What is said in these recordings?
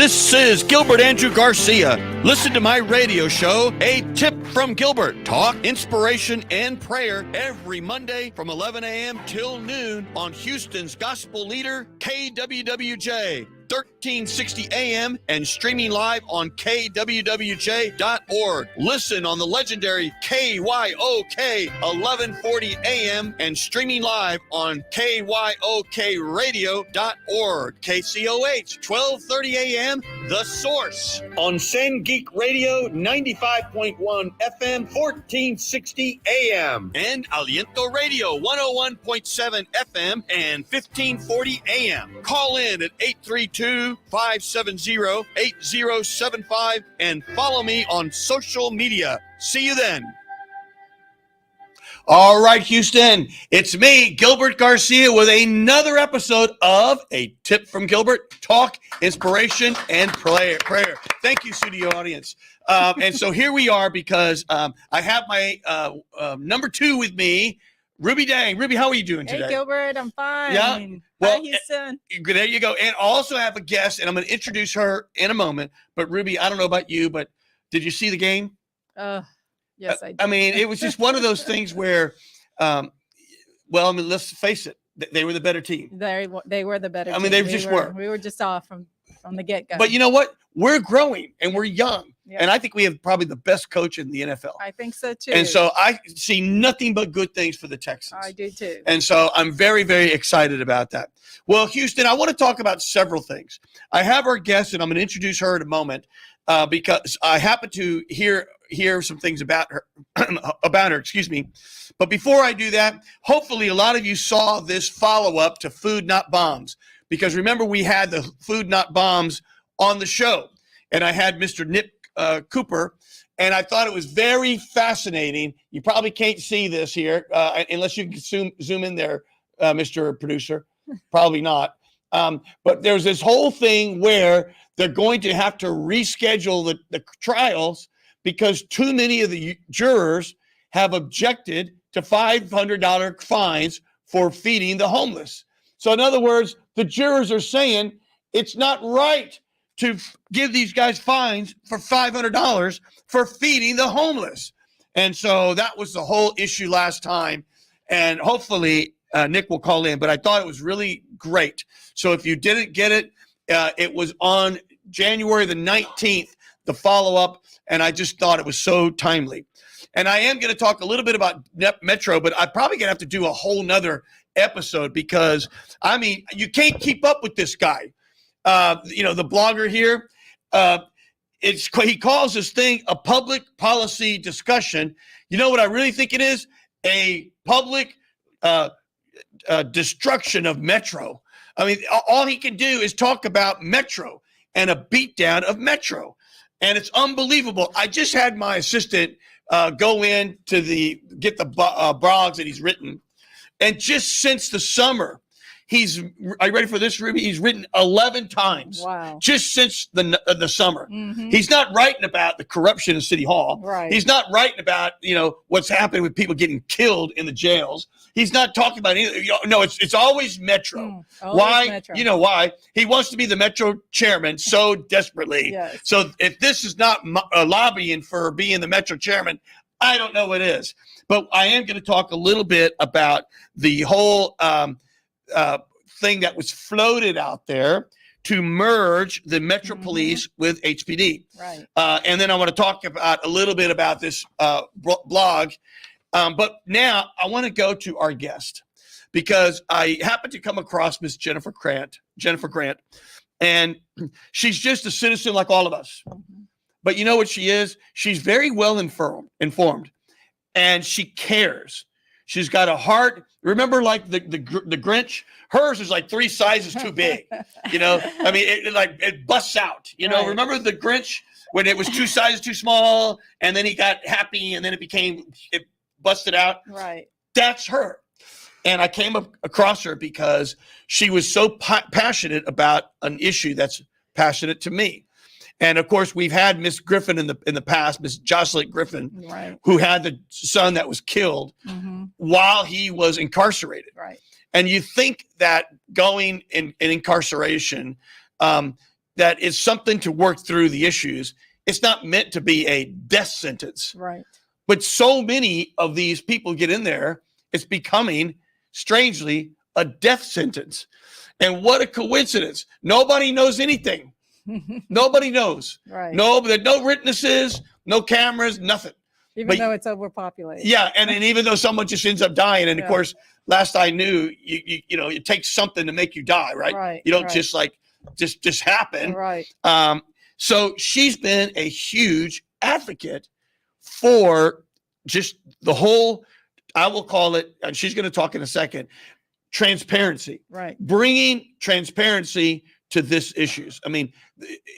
This is Gilbert Andrew Garcia. Listen to my radio show, A Tip from Gilbert. Talk, inspiration, and prayer every Monday from 11 a.m. till noon on Houston's gospel leader, KWWJ. 1360 AM and streaming live on kwwj.org. Listen on the legendary KYOK 1140 AM and streaming live on kyokradio.org. KCOH 1230 AM, The Source on San Geek Radio 95.1 FM 1460 AM and Aliento Radio 101.7 FM and 1540 AM. Call in at 832-570-8075 and follow me on social media. See you then. All right, Houston, it's me, Gilbert Garcia, with another episode of A Tip from Gilbert, talk, inspiration, and prayer. Thank you, studio audience. And so here we are because I have my number two with me, Ruby Dang. Ruby, how are you doing today? Hey, Gilbert, I'm fine. Yeah. Well, hi, Houston. There you go. And I also have a guest, and I'm going to introduce her in a moment. But Ruby, I don't know about you, but did you see the game? Yes, I did. I mean, it was just one of those things where, let's face it, they were the better team. They were the better team. I mean, they just were. We were just off from the get-go. But you know what? We're growing, and we're young. Yeah. And I think we have probably the best coach in the NFL. I think so, too. And so I see nothing but good things for the Texans. I do, too. And so I'm very, very excited about that. Well, Houston, I want to talk about several things. I have our guest, and I'm going to introduce her in a moment because I happen to hear some things about her, excuse me. But before I do that, hopefully a lot of you saw this follow-up to Food Not Bombs, because remember we had the Food Not Bombs on the show, and I had Mr. Nick Cooper, and I thought it was very fascinating. You probably can't see this here unless you can zoom in there, Mr. Producer. Probably not. But there's this whole thing where they're going to have to reschedule the trials because too many of the jurors have objected to $500 fines for feeding the homeless. So in other words, the jurors are saying it's not right to give these guys fines for $500 for feeding the homeless. And so that was the whole issue last time. And hopefully Nick will call in, but I thought it was really great. So if you didn't get it, it was on January the 19th, the follow-up, and I just thought it was so timely. And I am going to talk a little bit about Metro, but I'm probably going to have to do a whole nother episode because, I mean, you can't keep up with this guy. The blogger here, he calls this thing a public policy discussion. You know what I really think it is? A public destruction of Metro. I mean, all he can do is talk about Metro and a beatdown of Metro. And it's unbelievable. I just had my assistant go in to get the blogs that he's written. And just since the summer, are you ready for this, Ruby? He's written 11 times. Wow. Just since the summer. Mm-hmm. He's not writing about the corruption in City Hall. Right. He's not writing about, what's happening with people getting killed in the jails. He's not talking about anything. No, it's always Metro. Why? Metro. You know why? He wants to be the Metro chairman so desperately. Yes. So if this is not lobbying for being the Metro chairman, I don't know what is. But I am going to talk a little bit about the whole thing that was floated out there to merge the Metro Police with HPD. Right. And then I want to talk about a little bit about this blog. But now I want to go to our guest because I happened to come across Miss Jennifer Grant, and she's just a citizen like all of us. Mm-hmm. But you know what she is? She's very well informed, and she cares. She's got a heart. Remember, like the Grinch? Hers is like 3 sizes too big. I mean, it busts out. Right. Remember the Grinch when it was 2 sizes too small, and then he got happy, and then it busted out. Right. That's her. And I came across her because she was so passionate about an issue that's passionate to me. And of course, we've had Miss Griffin in the past, Miss Jocelyn Griffin, right, who had the son that was killed while he was incarcerated. Right. And you think that going in incarceration that is something to work through the issues. It's not meant to be a death sentence. Right. But so many of these people get in there, it's becoming, strangely, a death sentence. And what a coincidence. Nobody knows anything. Nobody knows. Right. No witnesses, no cameras, nothing. Even though it's overpopulated. Yeah, and even though someone just ends up dying, and of Yeah. course, last I knew, you know, it takes something to make you die, right? Right, You don't right. just like just happen. Right. So she's been a huge advocate for just the whole, I will call it, and she's going to talk in a second, transparency. Right. Bringing transparency to this issues. I mean,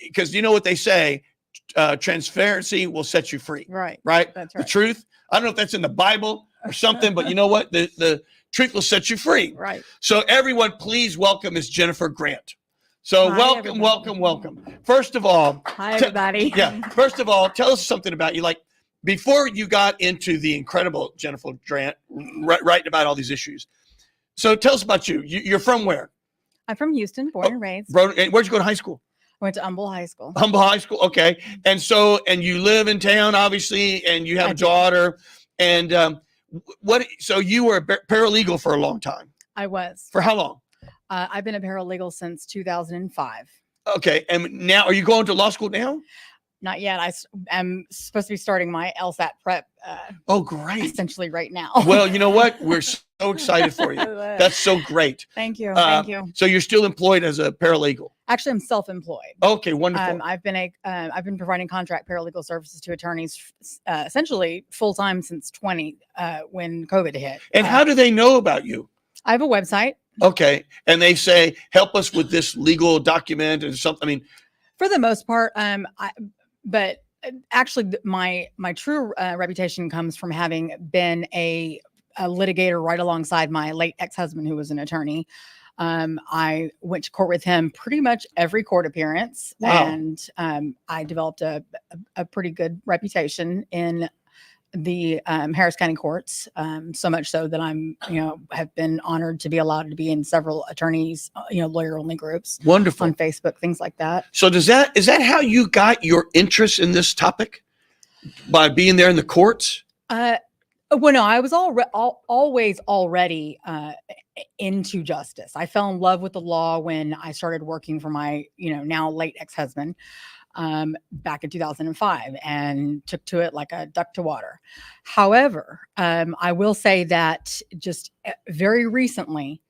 because you know what they say, transparency will set you free. Right. Right. That's The right. truth. I don't know if that's in the Bible or something, but you know what? The truth will set you free. Right. So everyone, please welcome Miss Jennifer Grant. So Hi, welcome. everybody. First of all, Hi, everybody. First of all, tell us something about you. Like before you got into the incredible Jennifer Grant, writing about all these issues. So tell us about you. You're from where? I'm from Houston, born and raised. Where'd you go to high school? I went to Humble High School. Humble High School. Okay. And so, and you live in town, obviously, and you have I a do. daughter. And so you were a paralegal for a long time. I was. For how long? I've been a paralegal since 2005. Okay. And now, are you going to law school now? Not yet. I'm supposed to be starting my LSAT prep Oh, great. essentially right now. Well, you know what? We're so excited for you. That's so great. Thank you. Thank you. So you're still employed as a paralegal. Actually, I'm self-employed. Okay, wonderful. I've been providing contract paralegal services to attorneys essentially full time since when COVID hit. And how do they know about you? I have a website. Okay. And they say, help us with this legal document and something. I mean, For the most part, but actually, my true reputation comes from having been a litigator right alongside my late ex-husband, who was an attorney. I went to court with him pretty much every court appearance, Wow. and I developed a pretty good reputation in the Harris County courts. So much so that have been honored to be allowed to be in several attorneys, lawyer only groups wonderful. on Facebook, things like that. So is that how you got your interest in this topic? By being there in the courts? Well, no, I was always already into justice. I fell in love with the law when I started working for my, now late ex-husband back in 2005, and took to it like a duck to water. However, I will say that just very recently,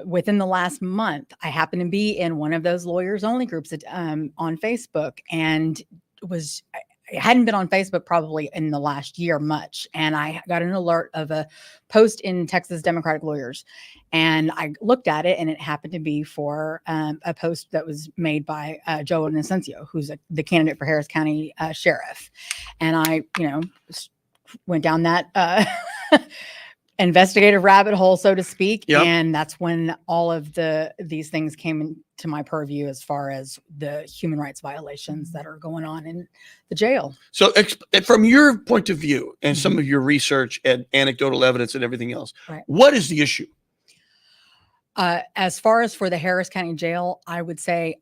within the last month, I happened to be in one of those lawyers only groups on Facebook, and I hadn't been on Facebook probably in the last year much. And I got an alert of a post in Texas Democratic Lawyers. And I looked at it, and it happened to be for a post that was made by Joe Inocencio, who's the candidate for Harris County Sheriff. And I, went down that investigative rabbit hole, so to speak. Yep. And that's when all of these things came into my purview, as far as the human rights violations that are going on in the jail. So from your point of view and some of your research and anecdotal evidence and everything else, Right. What is the issue? As far as for the Harris County Jail, I would say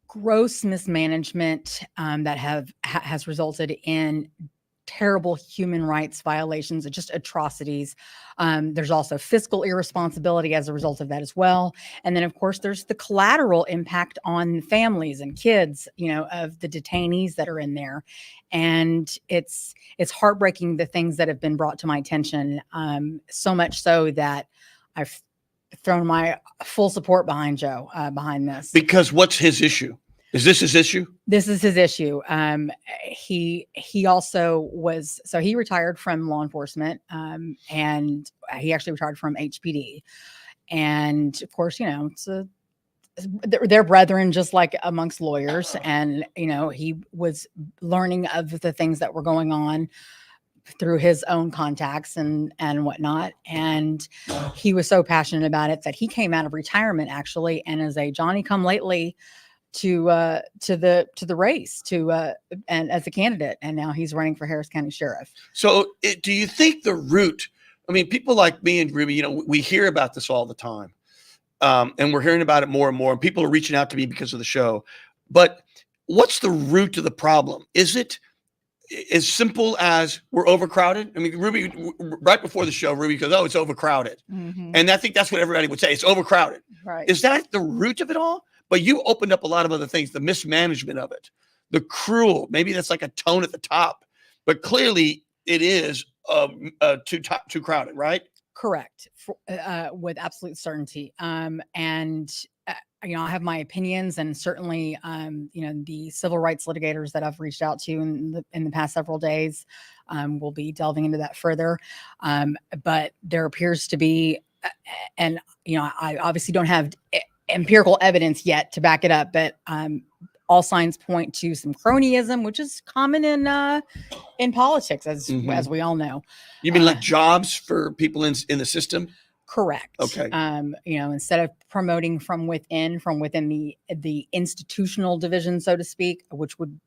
gross mismanagement that has resulted in terrible human rights violations, just atrocities. There's also fiscal irresponsibility as a result of that as well. And then, of course, there's the collateral impact on families and kids, of the detainees that are in there. And it's heartbreaking, the things that have been brought to my attention, so much so that I've thrown my full support behind Joe, behind this. Because what's his issue? Is this his issue? This is his issue. He also was, so he retired from law enforcement, and he actually retired from HPD. And of course, they're brethren, just like amongst lawyers. And, he was learning of the things that were going on through his own contacts and whatnot. And he was so passionate about it that he came out of retirement, actually, and as a Johnny come lately to the race and as a candidate, and now he's running for Harris County Sheriff. So do you think the root, I mean, people like me and Ruby, we hear about this all the time, and we're hearing about it more and more, and people are reaching out to me because of the show. But what's the root of the problem? Is it as simple as we're overcrowded? I mean, Ruby, right before the show, Ruby goes, "Oh, it's overcrowded," and I think that's what everybody would say. It's overcrowded. Right. Is that the root of it all? But you opened up a lot of other things: the mismanagement of it, the cruel. Maybe that's like a tone at the top, but clearly it is too crowded, right? Correct, with absolute certainty. I have my opinions, and certainly, the civil rights litigators that I've reached out to in the past several days will be delving into that further. But there appears to be, and I obviously don't have empirical evidence yet to back it up, but all signs point to some cronyism, which is common in politics, as we all know. You mean like jobs for people in the system? Correct. Okay. Instead of promoting from within the institutional division, so to speak, which would,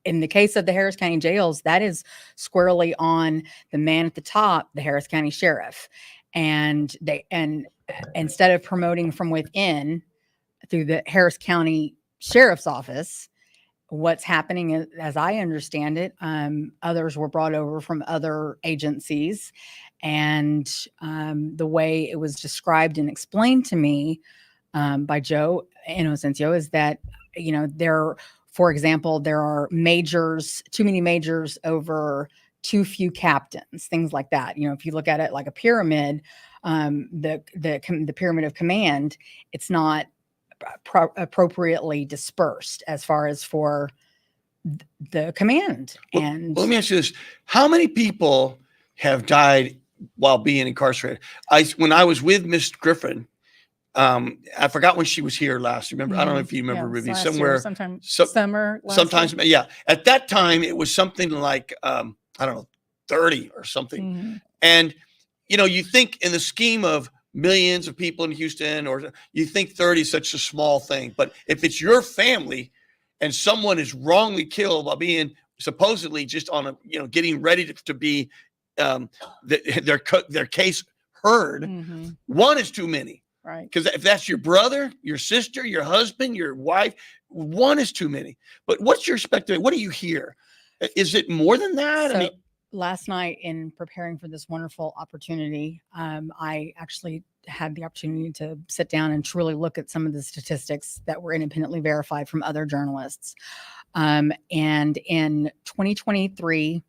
in the case of the Harris County jails, that is squarely on the man at the top, the Harris County sheriff, and instead of promoting from within through the Harris County sheriff's office, what's happening is, as I understand it, others were brought over from other agencies. And the way it was described and explained to me by Joe Inocencio is that, for example, there are too many majors over too few captains, things like that. If you look at it like a pyramid, the pyramid of command, it's not appropriately dispersed as far as for the command. And let me ask you this: how many people have died while being incarcerated? When I was with Miss Griffin, I forgot when she was here last. Remember? I don't know if you remember, Ruby. Somewhere, summer. Sometimes, yeah. At that time, it was something like I don't know, 30 or something. And you think in the scheme of millions of people in Houston, or you think 30 is such a small thing. But if it's your family and someone is wrongly killed while being supposedly just on a, getting ready to be their case heard, one is too many. Right. Because if that's your brother, your sister, your husband, your wife, one is too many. But what's your perspective? What do you hear? Is it more than that? So, last night, in preparing for this wonderful opportunity, I actually had the opportunity to sit down and truly look at some of the statistics that were independently verified from other journalists. And in 2023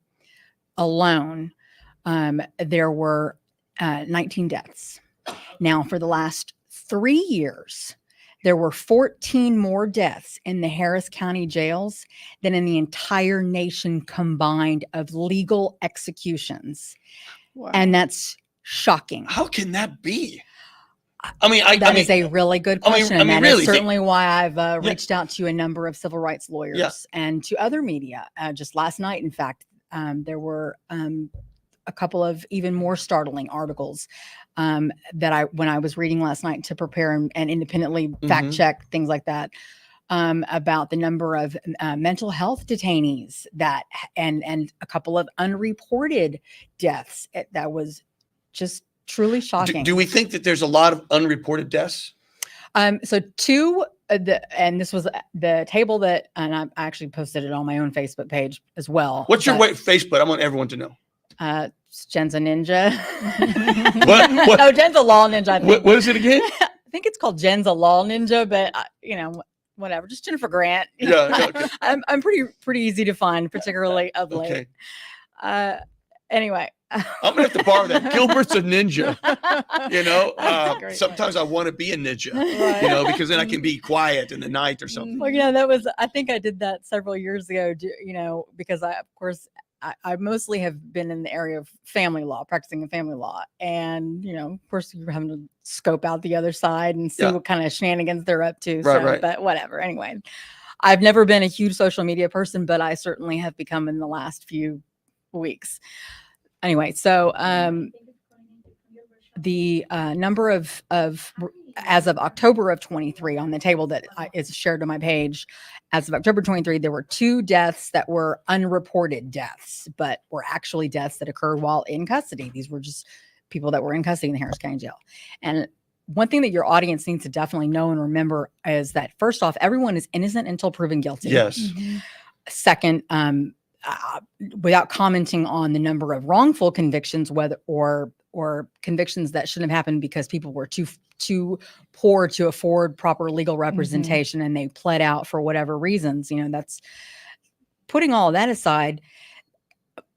alone, there were 19 deaths. Now, for the last 3 years, there were 14 more deaths in the Harris County jails than in the entire nation combined of legal executions. Wow. And that's shocking. How can that be? That is a really good question. And that really, is certainly why I've reached out to a number of civil rights lawyers and to other media. Just last night, in fact, there were a couple of even more startling articles that when I was reading last night to prepare and independently fact check things like that, about the number of mental health detainees and a couple of unreported deaths. That was just truly shocking. Do we think that there's a lot of unreported deaths? So and this was the table that, and I actually posted it on my own Facebook page as well. What's your Facebook? I want everyone to know. Jen's a ninja. What? No, Jen's a law ninja. I think. What is it again? I think it's called Jen's a law ninja, but whatever. Just Jennifer Grant. Yeah. Okay. I'm pretty easy to find, particularly of late. Okay. Anyway. I'm gonna have to borrow that. Gilbert's a ninja. Sometimes I want to be a ninja. Right. Because then I can be quiet in the night or something. Well, I think I did that several years ago. Because I mostly have been in the area of family law, practicing in family law. And, of course, you're having to scope out the other side and see what kind of shenanigans they're up to. Right. But whatever. Anyway, I've never been a huge social media person, but I certainly have become in the last few weeks. Anyway, so the number of as of October of 23 on the table that is shared on my page, as of October 23, there were 2 deaths that were unreported deaths, but were actually deaths that occurred while in custody. These were just people that were in custody in the Harris County Jail. And one thing that your audience needs to definitely know and remember is that first off, everyone is innocent until proven guilty. Yes. Mhm. Second, without commenting on the number of wrongful convictions, whether or convictions that shouldn't have happened because people were too poor to afford proper legal representation and they pled out for whatever reasons, that's putting all of that aside.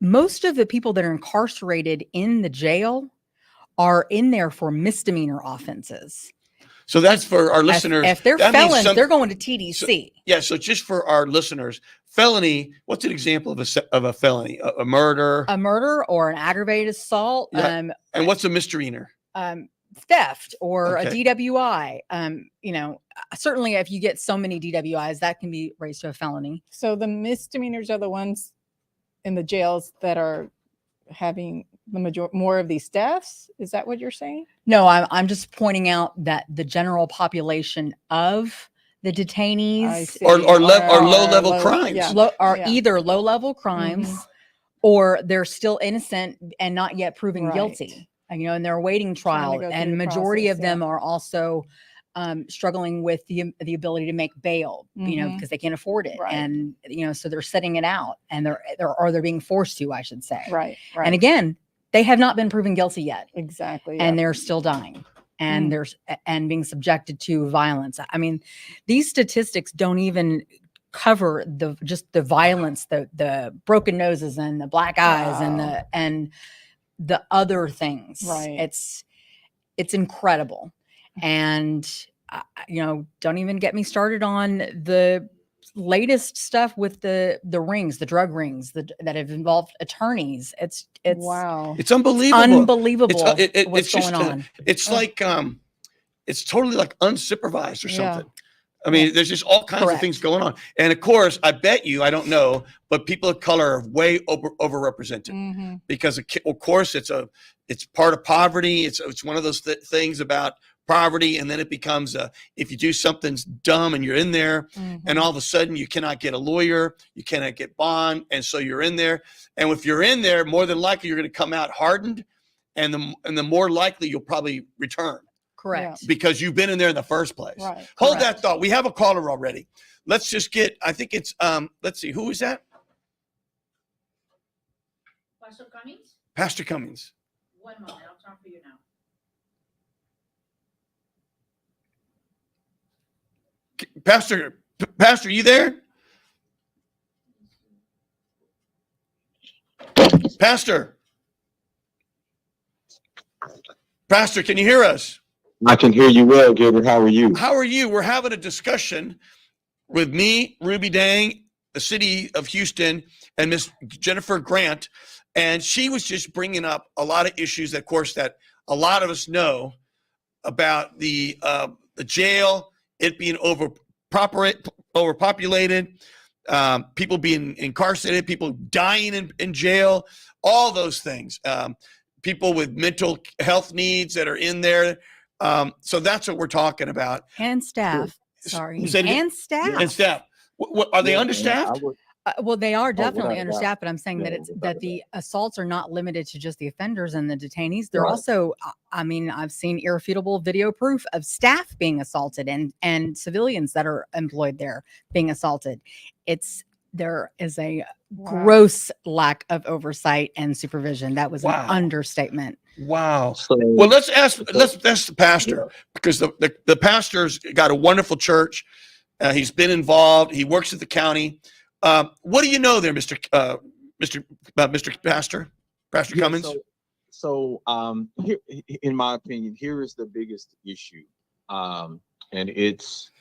Most of the people that are incarcerated in the jail are in there for misdemeanor offenses. So that's for our listeners. If they're that means felons, they're going to TDC. So just for our listeners, felony, what's an example of a felony? A murder? A murder or an aggravated assault. Yeah. And what's a misdemeanor? Theft or a Okay. DWI. Certainly if you get so many DWIs, that can be raised to a felony. So the misdemeanors are the ones in the jails that are having more of these deaths. Is that what you're saying? No, I'm just pointing out that the general population of the detainees or low-level crimes. Yeah. are either low-level crimes or they're still innocent and not yet proven guilty. And they're awaiting trial. And majority of them are also struggling with the ability to make bail, because they can't afford it. Right. And, so they're setting it out and they're being forced to, I should say. Right. And again, they have not been proven guilty yet. Exactly. And they're still dying and and being subjected to violence. I mean, these statistics don't even cover just the violence, the broken noses and the black eyes and the other things. Right. It's incredible. And don't even get me started on the latest stuff with the rings, the drug rings that have involved attorneys. It's wow. It's unbelievable. What's going on. It's like it's totally like unsupervised or something. I mean, there's just all kinds of things going on. And of course, I bet you, I don't know, but people of color are way overrepresented because of course it's part of poverty. It's one of those things about poverty. And then it becomes if you do something dumb and you're in there and all of a sudden you cannot get a lawyer, you cannot get bond. And so you're in there. And if you're in there, more than likely you're going to come out hardened and the more likely you'll probably return. Correct. Because you've been in there in the first place. Right. Hold that thought. We have a caller already. Let's just I think it's, let's see, who is that? Pastor Cummings? Pastor Cummings. 1 moment, I'll talk for you now. Pastor, you there? Pastor, can you hear us? I can hear you well, Gilbert. How are you? How are you? We're having a discussion with me, Ruby Dang, the city of Houston, and Miss Jennifer Grant. And she was just bringing up a lot of issues, of course, that a lot of us know about the jail, it being overpopulated, people being incarcerated, people dying in jail, all those things. People with mental health needs that are in there. So that's what we're talking about. And staff. Sorry. And staff. And staff. Are they understaffed? Well, they are definitely understaffed, but I'm saying that the assaults are not limited to just the offenders and the detainees. They're also, I've seen irrefutable video proof of staff being assaulted and civilians that are employed there being assaulted. There is a gross lack of oversight and supervision. That was an understatement. Wow. Well, let's ask the pastor, because the pastor's got a wonderful church. He's been involved. He works at the county. What do you know there, Mr. Pastor Cummings? So here, in my opinion, here is the biggest issue, and it's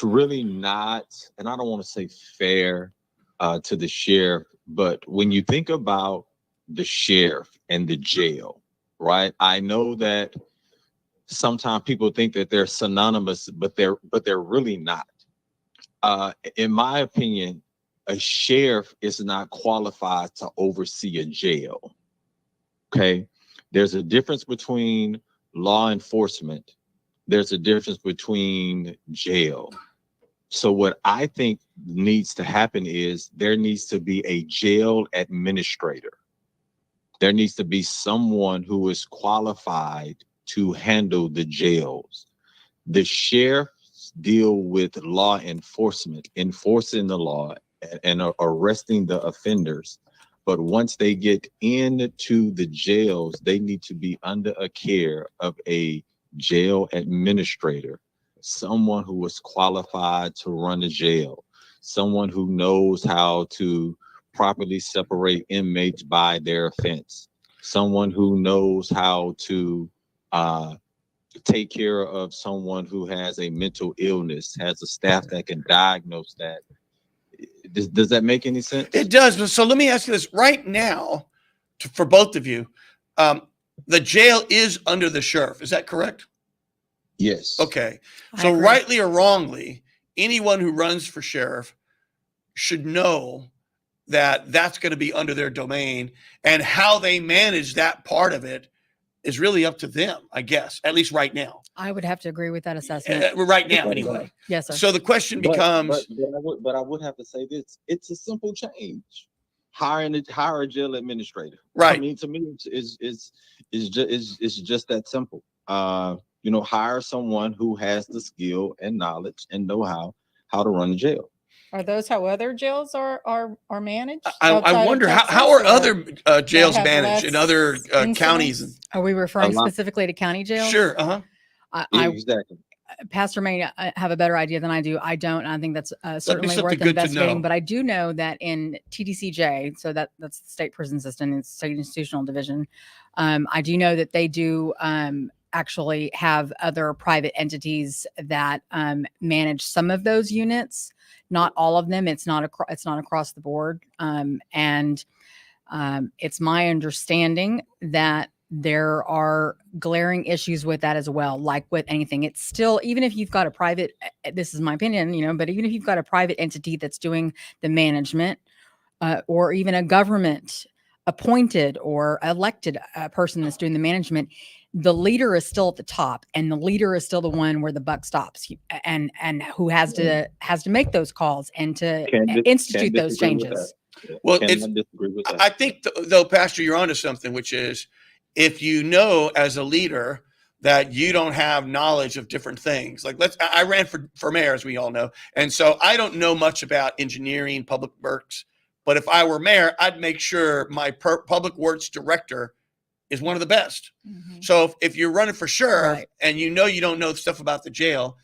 really not, and I don't want to say fair to the sheriff, but when you think about the sheriff and the jail, right? I know that sometimes people think that they're synonymous, but they're really not. In my opinion, a sheriff is not qualified to oversee a jail. Okay. There's a difference between law enforcement. There's a difference between jail. So what I think needs to happen is there needs to be a jail administrator. There needs to be someone who is qualified to handle the jails. The sheriffs deal with law enforcement, enforcing the law and arresting the offenders. But once they get into the jails, they need to be under a care of a jail administrator, someone who is qualified to run a jail, someone who knows how to properly separate inmates by their offense, someone who knows how to take care of someone who has a mental illness, has a staff that can diagnose that. Does that make any sense? It does. So let me ask you this right now, for both of you. The jail is under the sheriff. Is that correct? Yes. Okay. I So agree. rightly or wrongly, anyone who runs for sheriff should know that that's going to be under their domain, and how they manage that part of it is really up to them, I guess, at least right now. I would have to agree with that assessment. Right now, anyway. Yes, sir. So the question becomes, But I would have to say this: it's a simple change. Hire a jail administrator. right. I mean, to me, it's just that simple. Hire someone who has the skill and knowledge and know how to run a jail. Are those how other jails are managed? I outside of wonder Texas, how are or other jails have managed in less other counties? incidents? Are we referring A lot. specifically to county jails? Sure. Uh-huh. I Exactly. Pastor may have a better idea than I do. I don't. And I think that's certainly something worth good to investigating. know. But I do know that in TDCJ, so that's the state prison system, it's state institutional division. I do know that they do actually have other private entities that manage some of those units. Not all of them. It's not across the board. And it's my understanding that there are glaring issues with that as well. Like with anything, it's still, even if you've got a private, this is my opinion, but even if you've got a private entity that's doing the management, or even a government appointed or elected person that's doing the management, the leader is still at the top, and the leader is still the one where the buck stops, and who has to make those calls and to institute those changes. Well, I disagree with that. I think though, Pastor, you're onto something, which is, if you know as a leader that you don't have knowledge of different things, like I ran for mayor, as we all know, and so I don't know much about engineering, public works, but if I were mayor, I'd make sure my public works director is one of the best. Mhm. So if you're running for sheriff, Right. and you don't know stuff about the jail,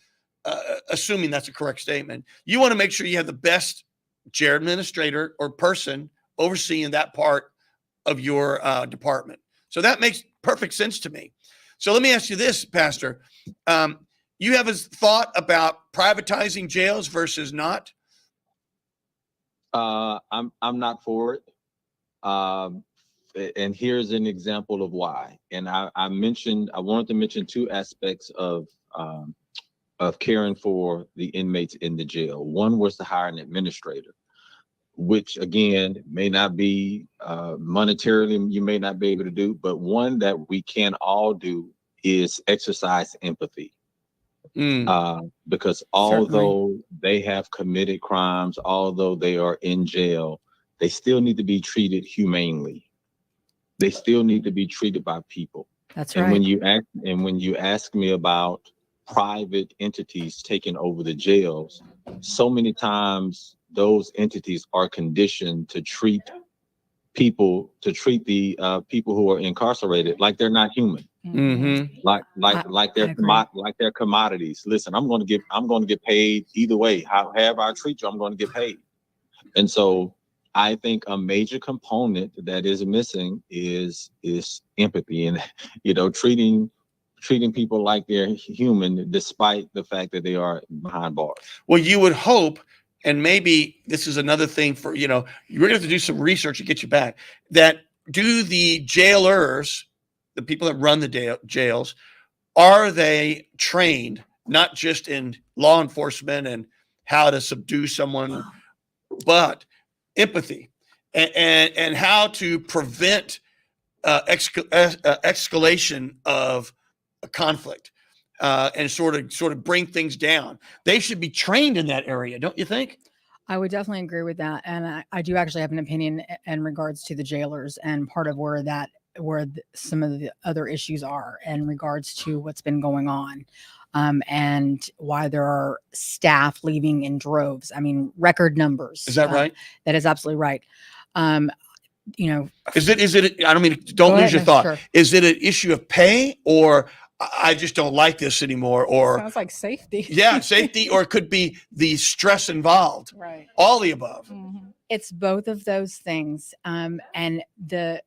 assuming that's a correct statement, you want to make sure you have the best jail administrator or person overseeing that part of your department. So that makes perfect sense to me. So let me ask you this, Pastor. You have a thought about privatizing jails versus not? I'm not for it. And here's an example of why. And I wanted to mention two aspects of caring for the inmates in the jail. One was to hire an administrator, which again may not be monetarily, you may not be able to do, but one that we can all do is exercise empathy. Because although they have committed crimes, although they are in jail, they still need to be treated humanely. They still need to be treated by people. That's And right. when you ask me about private entities taking over the jails, so many times those entities are conditioned to treat the people who are incarcerated like they're not human, Mm-hmm. like they're commodities. Listen, I'm going to get paid either way. However I treat you, I'm going to get paid. And so I think a major component that is missing is empathy, and treating people like they're human, despite the fact that they are behind bars. Well, you would hope, and maybe this is another thing for, you're going to have to do some research to get you back, that do the jailers, the people that run the jails, are they trained not just in law enforcement and how to subdue someone, but empathy and how to prevent escalation of a conflict, and sort of bring things down? They should be trained in that area, don't you think? I would definitely agree with that. And I do actually have an opinion in regards to the jailers, and part of where that some of the other issues are in regards to what's been going on, and why there are staff leaving in droves. I mean, record numbers. Is that right? That is absolutely right. You know, Is it, I don't mean, don't Go lose ahead, your no, thought. sure. Is it an issue of pay, or I just don't like this anymore, or Sounds like safety. yeah, safety, or it could be the stress involved, Right. all the above. Mhm. it's both of those things. And the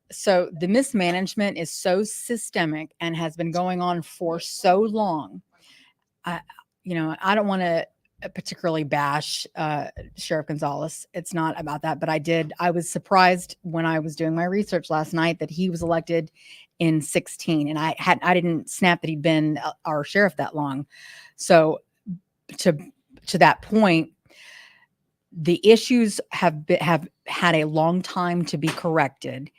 mismanagement is so systemic and has been going on for so long. I don't want to particularly bash Sheriff Gonzalez. It's not about that, but I was surprised when I was doing my research last night that he was elected in 16, and I didn't snap that he'd been our sheriff that long. So to that point, the issues have had a long time to be corrected,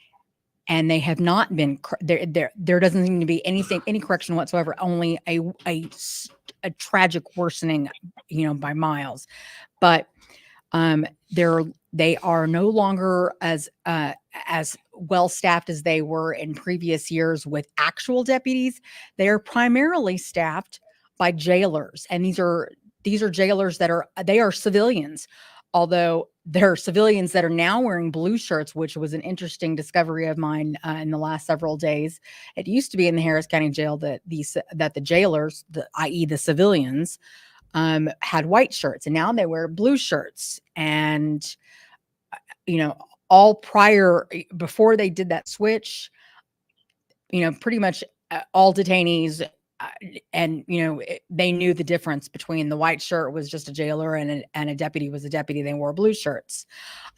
and they have not been. There doesn't seem to be any correction whatsoever. Only a tragic worsening, by miles. But they are no longer as well staffed as they were in previous years with actual deputies. They are primarily staffed by jailers, and these are jailers that are civilians. Although there are civilians that are now wearing blue shirts, which was an interesting discovery of mine in the last several days. It used to be in the Harris County Jail that the jailers, i.e. the civilians, had white shirts, and now they wear blue shirts. And all before they did that switch, pretty much all detainees. And they knew the difference between the white shirt was just a jailer and a deputy was a deputy. They wore blue shirts.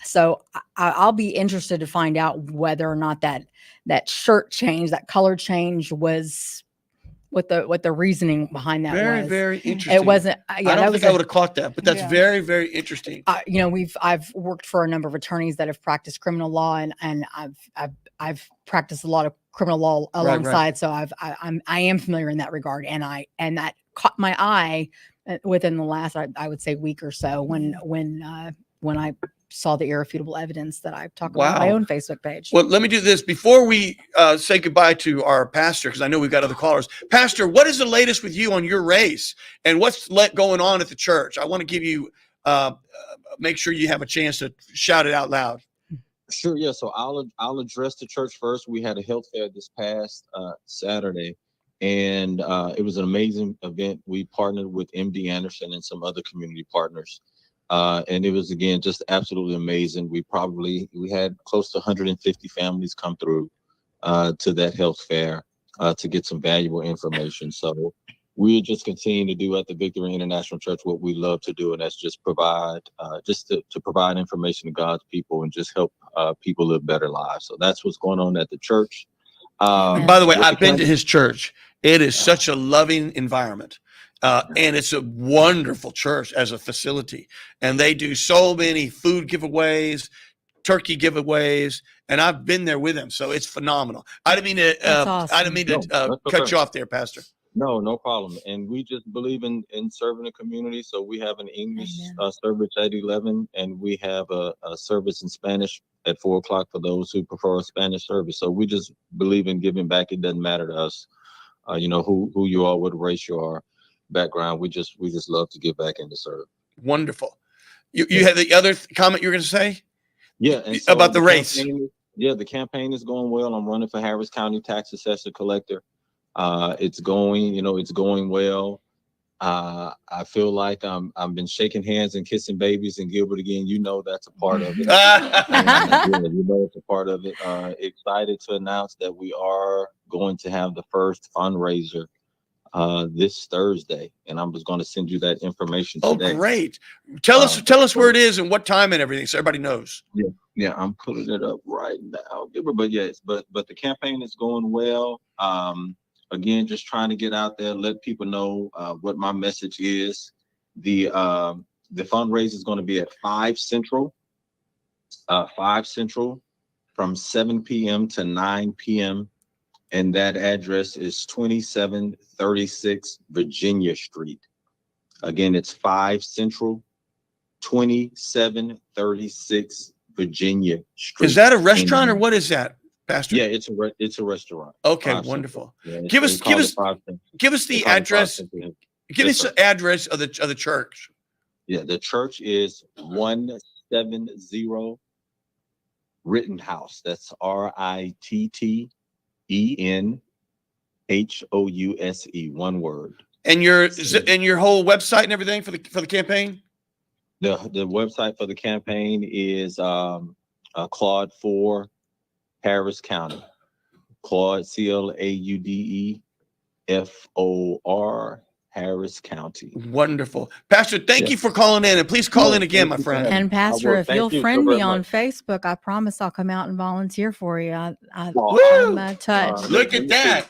So I'll be interested to find out whether or not that shirt change, that color change, was what the reasoning behind that Very, was. very interesting. It wasn't. I don't think I would have caught that, but that's Yeah. very, very interesting. I've worked for a number of attorneys that have practiced criminal law, and I've practiced a lot of criminal law alongside. Right. So I am familiar in that regard, and that caught my eye within the last, I would say, week or so when I saw the irrefutable evidence that I talk about on my Wow. own Facebook page. Well, let me do this before we say goodbye to our pastor, because I know we've got other callers. Pastor, what is the latest with you on your race, and what's going on at the church? I want to give you make sure you have a chance to shout it out loud. Sure, yeah. So I'll address the church first. We had a health fair this past Saturday, and it was an amazing event. We partnered with MD Anderson and some other community partners. And it was, again, just absolutely amazing. We had close to 150 families come through to that health fair to get some valuable information. So we just continue to do at the Victory International Church what we love to do, and that's just provide, to provide information to God's people and just help people live better lives. So that's what's going on at the church. And by the way, I've been to his church. It is such a loving environment. And it's a wonderful church as a facility. And they do so many food giveaways, turkey giveaways, and I've been there with them. So it's phenomenal. I didn't mean to, Awesome. I didn't mean to cut you off there, Pastor. No problem. And we just believe in serving the community. So we have an English service at 11, and we have a service in Spanish at 4:00 for those who prefer a Spanish service. So we just believe in giving back. It doesn't matter to us, who you are, what race you are, background. We just love to give back and to serve. Wonderful. You had the other comment you were going to say? Yeah. And so about the race. The campaign is going well. I'm running for Harris County Tax Assessor Collector. It's going well. I feel like I've been shaking hands and kissing babies and Gilbert again. That's a part of it. It's a part of it. Excited to announce that we are going to have the first fundraiser this Thursday, and I'm just going to send you that information today. Oh, great! Tell us where it is and what time and everything, so everybody knows. Yeah, I'm pulling it up right now. But yes, but the campaign is going well. Again, just trying to get out there, let people know what my message is. The fundraiser is going to be at 5 Central. 5 Central, from 7 p.m. to 9 p.m. And that address is 2736 Virginia Street. Again, it's 5 Central, 2736 Virginia Street. Is that a restaurant or what is that? Pastor? Yeah, it's a restaurant. Okay, 5 Central. wonderful. Yeah, Give they us call it 5 Central. give us They the call it 5 address. Central. Give Yes, us sir. the address of the church. Yeah, the church is 170 Rittenhouse. That's RITTENHOUSE. One word. And your whole website and everything for the campaign. The website for the campaign is Claude 4 Harris County. Claude CLAUDEFOR Harris County. Wonderful, Pastor. Thank Yeah. you for calling in, and please call in again, my Thank you for friend. having And Pastor, will. if Thank you'll you so friend very me on much. Facebook, I promise I'll come out and volunteer for you. I'm Woo! touched. Look at that.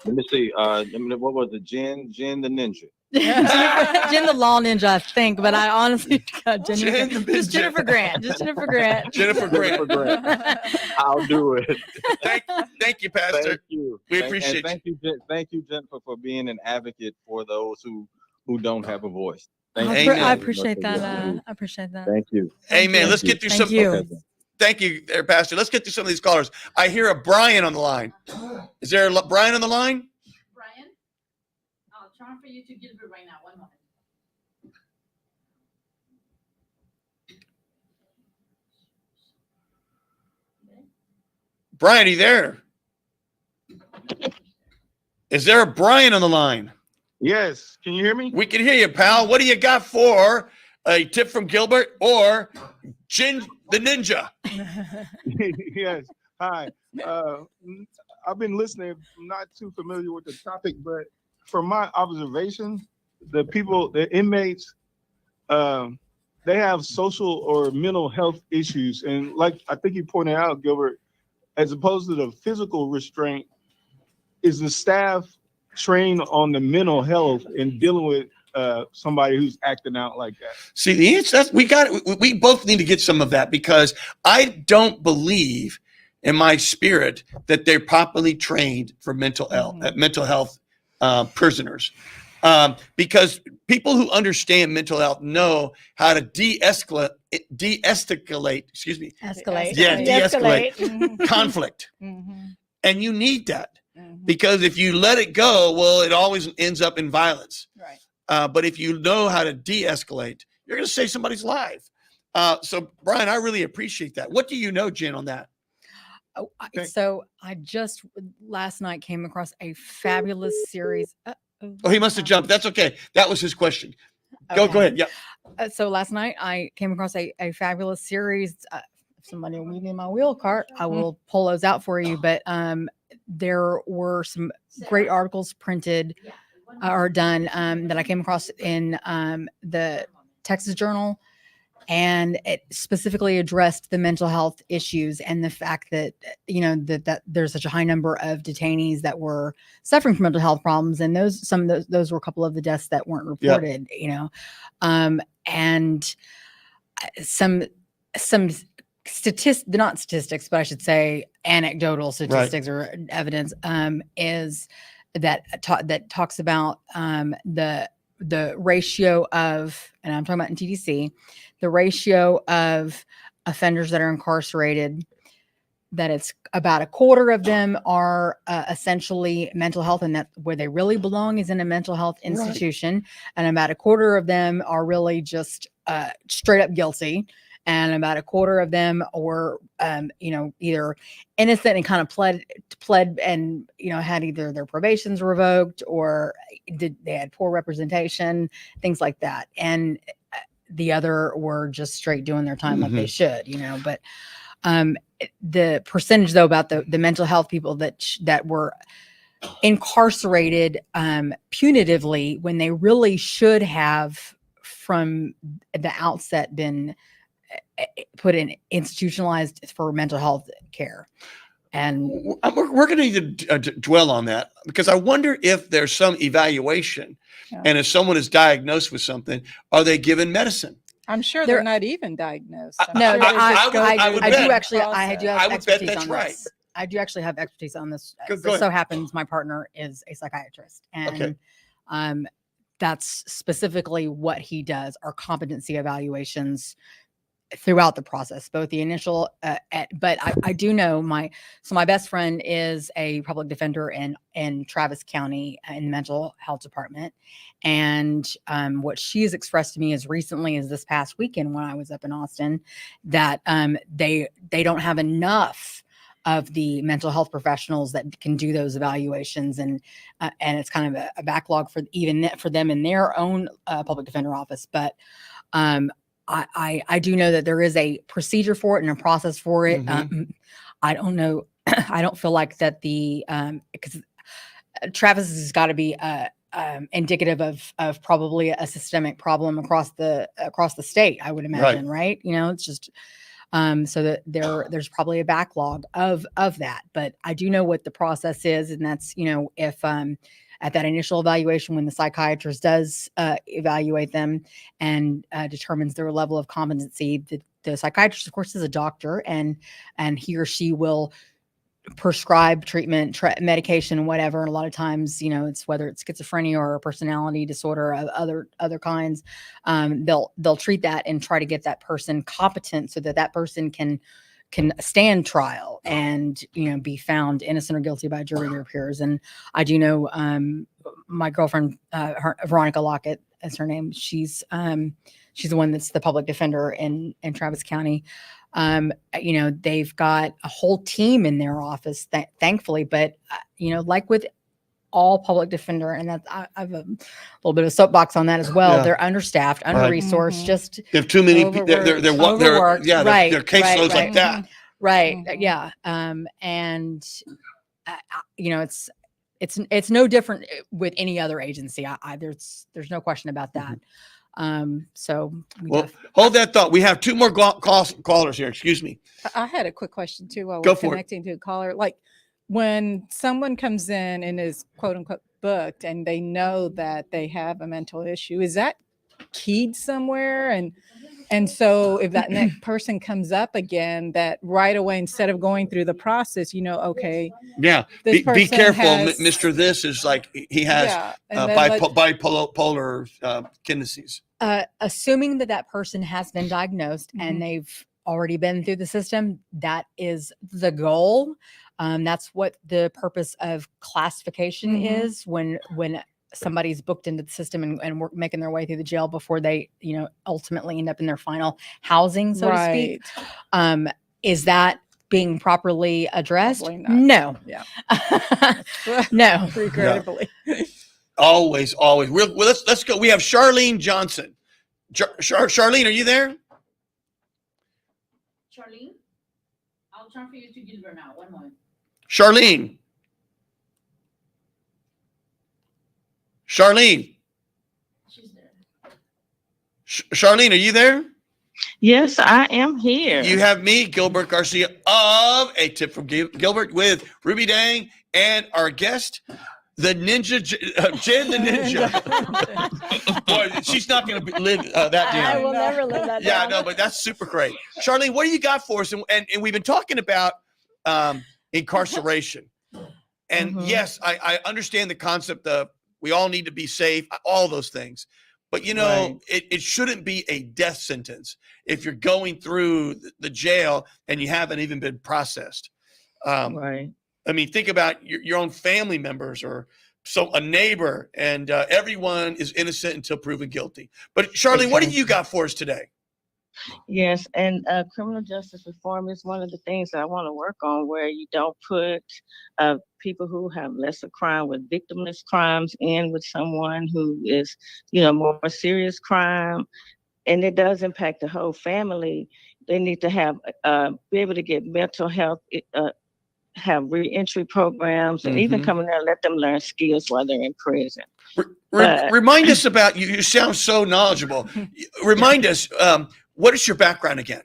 Let me see. What was it? Jen the Ninja. Jen the Law Ninja, I think, but I honestly got Jen the just Ninja. Jennifer Grant. Just Jennifer Grant. Jennifer Grant. I'll do it. Thank you, Pastor. Thank you. We appreciate thank you. Thank you, Jennifer, for being an advocate for those who don't have a voice. Thank I you. Amen. I very appreciate much for that. what you do. I appreciate that. Thank you. Amen. you. Let's get through Thank some. you. Okay, then. Thank you, there, Pastor. Let's get through some of these callers. I hear a Brian on the line. Is there a Brian on the line? Brian, I'll transfer you to Gilbert right now. One moment. Brian, are you there? Is there a Brian on the line? Yes. Can you hear me? We can hear you, pal. What do you got for a tip from Gilbert or Jin the Ninja? Yes. Hi. I've been listening. I'm not too familiar with the topic, but from my observation, the inmates, they have social or mental health issues. And like I think you pointed out, Gilbert, as opposed to the physical restraint, is the staff trained on the mental health and dealing with somebody who's acting out like that? See, the answer we both need to get some of that, because I don't believe in my spirit that they're properly trained for mental health prisoners. Because people who understand mental health know how to de-escalate. Excuse me. Escalate. Yeah, de-escalate Mhm. conflict, Mhm. and you need that, Mhm. because if you let it go, well, it always ends up in violence. Right. But if you know how to de-escalate, you're going to save somebody's life. So, Brian, I really appreciate that. What do you know, Jen, on that? Oh, Okay. so I just last night came across a fabulous series. Oh, he must have jumped. That's okay. That was his question. Go ahead. Yeah. So last night I came across a fabulous series. If somebody will meet me in my wheel cart, I will pull those out for you. But there were some great articles printed or done that I came across in the Texas Journal, and it specifically addressed the mental health issues and the fact that that there's such a high number of detainees that were suffering from mental health problems, and those were a couple of the deaths that weren't reported. And some not statistics, but I should say anecdotal statistics or evidence is that talks about the ratio of, and I'm talking about in TDC, the ratio of offenders that are incarcerated, that it's about a quarter of them are essentially mental health, and that where they really belong is in a mental health institution, and about a quarter of them are really just straight up guilty, and about a quarter of them were either innocent and kind of pled and had either their probations revoked or they had poor representation, things like that, and the other were just straight doing their time like they should, but the percentage though about the mental health people that were incarcerated punitively when they really should have from the outset been put in institutionalized for mental health care. And we're going to need to dwell on that, because I wonder if there's some evaluation, and if someone is diagnosed with something, are they given medicine? I'm sure they're not even diagnosed. I do actually have expertise on right. this. I do actually have expertise on this. So happens my partner is a psychiatrist, and that's specifically what he does, are competency evaluations throughout the process, both the initial, but I do know my best friend is a public defender in Travis County in the mental health department. And what she has expressed to me as recently as this past weekend when I was up in Austin, that they don't have enough of the mental health professionals that can do those evaluations, and it's kind of a backlog for them in their own public defender office. But I do know that there is a procedure for it and a process for it. I don't know. I don't feel like that because Travis has got to be indicative of probably a systemic problem across the state. I would imagine, right? It's just so that there's probably a backlog of that. But I do know what the process is, and that's if at that initial evaluation, when the psychiatrist does evaluate them and determines their level of competency, the psychiatrist, of course, is a doctor, and he or she will prescribe treatment, medication, whatever. And a lot of times, it's whether it's schizophrenia or a personality disorder of other kinds. They'll treat that and try to get that person competent so that person can stand trial and be found innocent or guilty by a jury of their peers. And I do know my girlfriend, Veronica Lockett is her name. She's the one that's the public defender in Travis County. They've got a whole team in their office, thankfully, but like with all public defender, and that's I have a little bit of soapbox on that as well. Yeah. They're understaffed, under-resourced, just They have too many people. overworked. Their caseloads like that. Right. Mhm. Yeah. And it's no different with any other agency. There's no question about that. So Hold that thought. We have two more callers here. Excuse me. I had a quick question too while Go we're for it. connecting to a caller. Like when someone comes in and is quote unquote booked and they know that they have a mental issue, is that keyed somewhere? And so if that next person comes up again, that right away, instead of going through the process, okay, Yeah. this Be person careful. has- Mr. This is like he has yeah, and then let's- bipolar tendencies. assuming that person has been diagnosed and they've already been through the system, that is the goal. That's what the purpose of classification is when somebody's booked into the system and we're making their way through the jail before they, ultimately end up in their final housing, so to speak. Is that being properly addressed? Probably not. No. Yeah. No. Regrettably. Always. Let's go. We have Charlene Johnson. Charlene, are you there? Charlene, I'll transfer you to Gilbert now. One moment. Charlene. She's there. Charlene, are you there? Yes, I am here. You have me, Gilbert Garcia, of A Tip from Gilbert, with Ruby Dang and our guest, the Ninja, Jen the Ninja. Boy, she's not going to live that I down. will never live that Yeah, down. no, but that's super great. Charlene, what do you got for us? And we've been talking about incarceration. And yes, I understand the concept of we all need to be safe, all those things. But, it shouldn't be a death sentence if you're going through the jail and you haven't even been processed. Right. I mean, think about your own family members or a neighbor, and everyone is innocent until proven guilty. But Charlene, what do you got for us today? Yes, and criminal justice reform is one of the things that I want to work on, where you don't put people who have lesser crime with victimless crimes in with someone who is, more serious crime, and it does impact the whole family. They need to have be able to get mental health, have reentry programs, and even come in there and let them learn skills while they're in prison. Remind us about you. You sound so knowledgeable. Remind us, what is your background again?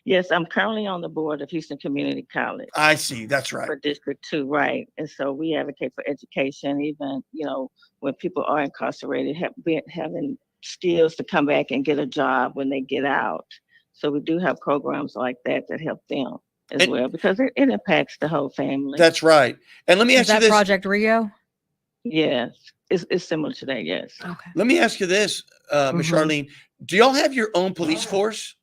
Yes, I'm currently on the board of Houston Community College. I see. That's right. For District 2, right. And so we advocate for education, even, when people are incarcerated, having skills to come back and get a job when they get out. So we do have programs like that help them as well, because it impacts the whole family. That's right. And let me ask you this. Project Rio? Yes, it's similar to that, yes. Okay. Let me ask you this, Ms. Charlene. Do y'all have your own police force?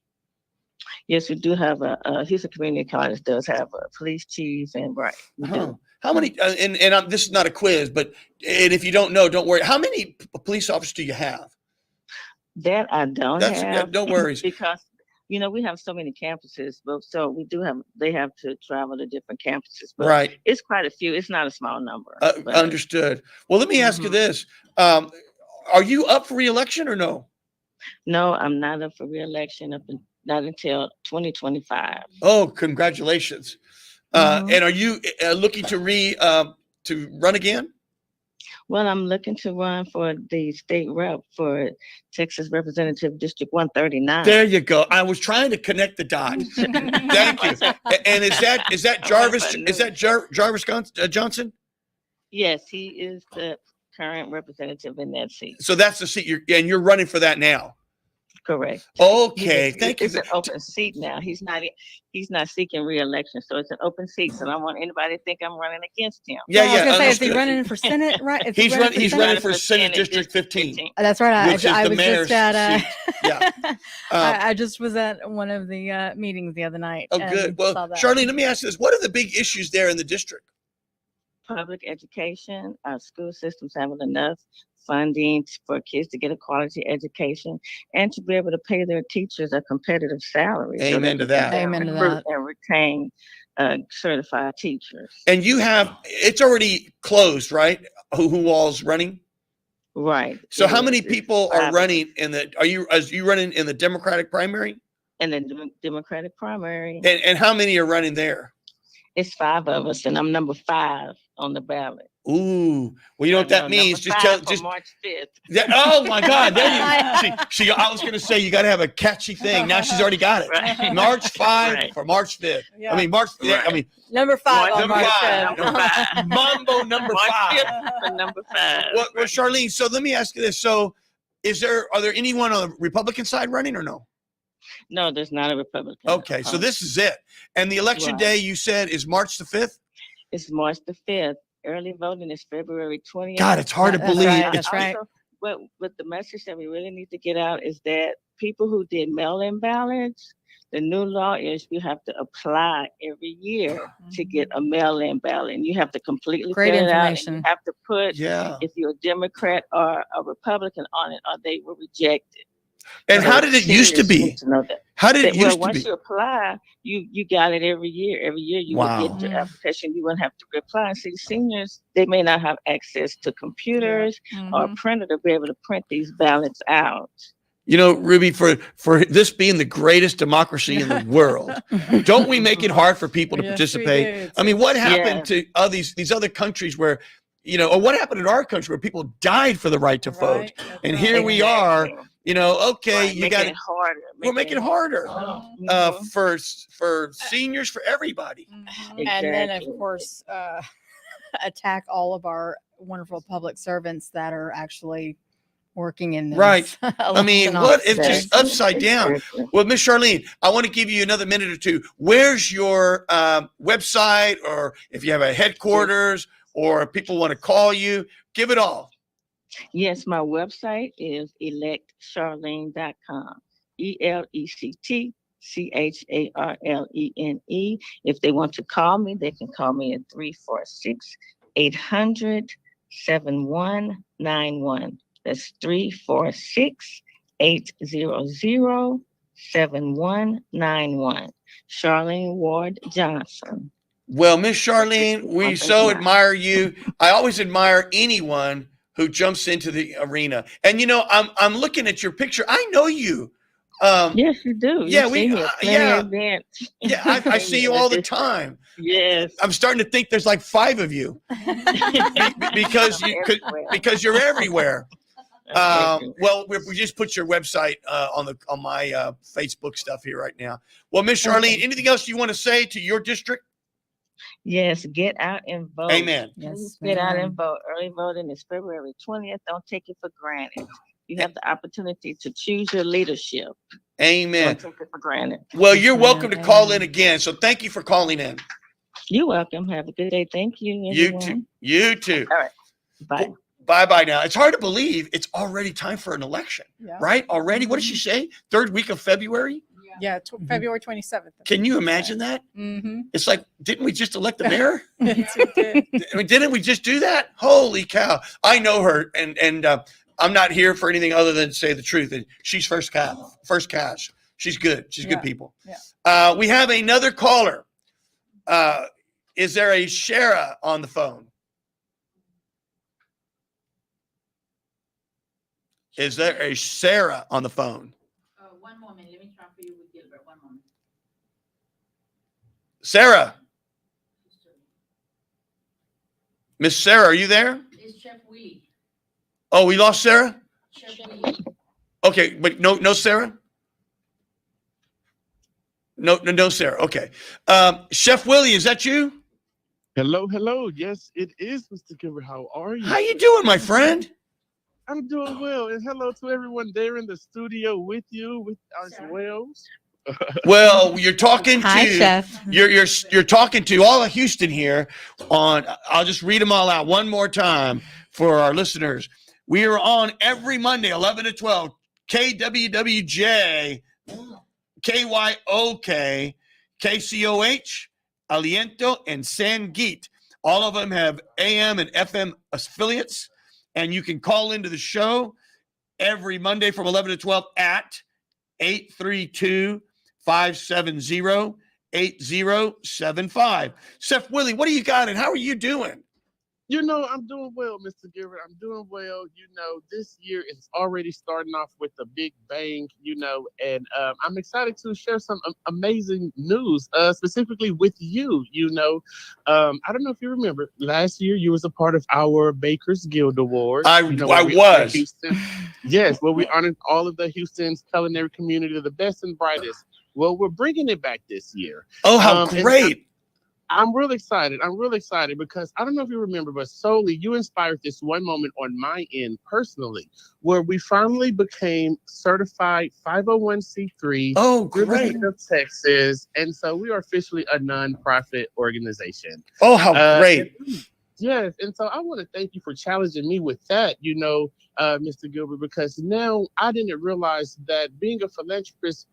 Yes, we do have Houston Community College does have a police chief, and right, we do. How many? This is not a quiz, but and if you don't know, don't worry. How many police officers do you have? That I don't have. No worries. Because we have so many campuses, but so we do have. They have to travel to different campuses, but Right. it's quite a few. It's not a small number. But, Understood. Well, let me ask you this: are you up for re-election or no? No, I'm not up for re-election not until 2025. Oh, congratulations! And are you looking to run again? Well, I'm looking to run for the state rep for Texas Representative District 139. There you go. I was trying to connect the dots. Thank you. And is that Jarvis? Is that Jarvis Johnson? Yes, he is the current representative in that seat. So that's the seat you're running for that now. Correct. Okay, thank you. It's an open seat now. He's not seeking re-election, so it's an open seat. So I don't want anybody to think I'm running against him. Yeah, I was gonna say, is he understood. running for Senate? Right? Is he He's running for Senate Senate District 15. That's right. Which is I the was mayor's just at seat. Yeah. I just was at one of the meetings the other night. Oh, and good. saw Well, that. Charlene, let me ask you this: what are the big issues there in the district? Public education. Our school systems having enough funding for kids to get a quality education and to be able to pay their teachers a competitive salary. Amen to that. Amen to recruit that. And retain certified teachers. And it's already closed, right? Who all's running? Right. So how many people are five. running are you running in the Democratic primary? In the Democratic primary, And how many are running there? it's 5 of us, and I'm number 5 on the ballot. Ooh, well, you know what that means? Just March 5th. oh my God! She I was going to say you got to have a catchy thing. Now she's already got it. Right. March 5 Right. for March 5th. Yeah. I mean March. Right. I mean Number 5 on number March 5. 5th. Number 5. Mambo number March 5. 5th for number 5. Well, Charlene. So let me ask you this: so, are there anyone on the Republican side running or no? No, there's not a Republican. Okay, so this is it. And the election Right. day you said is March the 5th. It's March the 5th. Early voting is February 20th. God, it's hard to That's believe. right, It's that's right. Also, but the message that we really need to get out is that people who did mail-in ballots, the new law is you have to apply every year to get a mail-in ballot. And you have to completely Great fill it out. information. And you have to put Yeah. if you're a Democrat or a Republican on it, or they were rejected. And So how did it used to serious. You be? need to know that. How did it Well, used to once be? you apply, you got it every year. Every year you Wow. would get your application. You wouldn't have to reply. And see, seniors, they may not have access to computers or a printer to be able to print these ballots out. You know, Ruby, for this being the greatest democracy in the world, don't we make it hard for people to Yes, we participate? do. I mean, what happened to these other countries where, or what happened in our country where people died for the right to vote? Right, that's And right. here we are, okay, Right, you making got it harder. we're making it harder Mhm. for seniors, for everybody. Mhm. And then, Exactly. of course, attack all of our wonderful public servants that are actually working in this. Right. I mean, election what? It's office. just upside down. Exactly. Well, Miss Charlene, I want to give you another minute or two. Where's your website, or if you have a headquarters, or if people want to call you, give it all. Yes, my website is electcharlene.com. ELECTCHARLENE. If they want to call me, they can call me at 346-800-7191. That's 346-800-7191. Charlene Ward Johnson. Well, Miss Charlene, we so admire you. I always admire anyone who jumps into the arena. And I'm looking at your picture. I know you. Yes, you do. Yeah, You see me at plenty of events. Yeah, I see you all the time. Yes. I'm starting to think there's like 5 of you because you're everywhere. Well, we just put your website on my Facebook stuff here right now. Well, Miss Charlene, anything else you want to say to your district? Yes, get out and vote. Amen. Please Yes, get out ma'am. and vote. Early voting is February 20th. Don't take it for granted. You have the opportunity to choose your leadership. Amen. Don't take it for granted. Well, you're Yes, welcome to ma'am. call in again. So thank you for calling in. You're welcome. Have a good day. Thank you. You everyone. too. You too. All right. Bye. Bye-bye now. It's hard to believe it's already time for an election, Yeah. right? Already? What did she say? 3rd week of February? Yeah. Yeah, Mhm. February 27th. Can you imagine that? Mm-hmm. It's like, didn't we just elect the mayor? Yes, we did. I mean, didn't we just do that? Holy cow! I know her, and I'm not here for anything other than to say the truth. And she's first cash. She's good. She's good Yeah, people. yeah. We have another caller. Is there a Shara on the phone? Is there a Sarah on the phone? One moment. Let me transfer you with Gilbert. One moment. Sarah, Miss Sarah, are you there? It's Chef Willie. Oh, we lost Sarah? Chef Willie. Okay, but no Sarah? No Sarah. Okay. Chef Willie, is that you? Hello, hello. Yes, it is, Mr. Gilbert. How are you? How you doing, my friend? I'm doing well. And hello to everyone there in the studio with you, with as well. Well, you're talking Hi, to Chef. you're talking to all of Houston here on. I'll just read them all out one more time for our listeners. We are on every Monday, 11 to 12, KWWJ, KYOK, KCOH, Aliento, and San Geet. All of them have AM and FM affiliates, and you can call into the show every Monday from 11 to 12 at 832-570-8075. Chef Willie, what do you got and how are you doing? You know, I'm doing well, Mr. Gilbert. I'm doing well. You know, this year is already starting off with a big bang, you know, and I'm excited to share some amazing news, specifically with you. You know, I don't know if you remember, last year you was a part of our Bakers Guild Awards. I was. Houston. Yes, well, we honored all of the Houston's culinary community, the best and brightest. Well, we're bringing it back this year. Oh, how great. I'm really excited. I'm really excited because I don't know if you remember, but solely you inspired this one moment on my end personally, where we finally became certified 501c3. Oh, great. Of Texas. And so we are officially a nonprofit organization. Oh, how great. Yes. And so I want to thank you for challenging me with that, you know, Mr. Gilbert, because now I didn't realize that being a philanthropist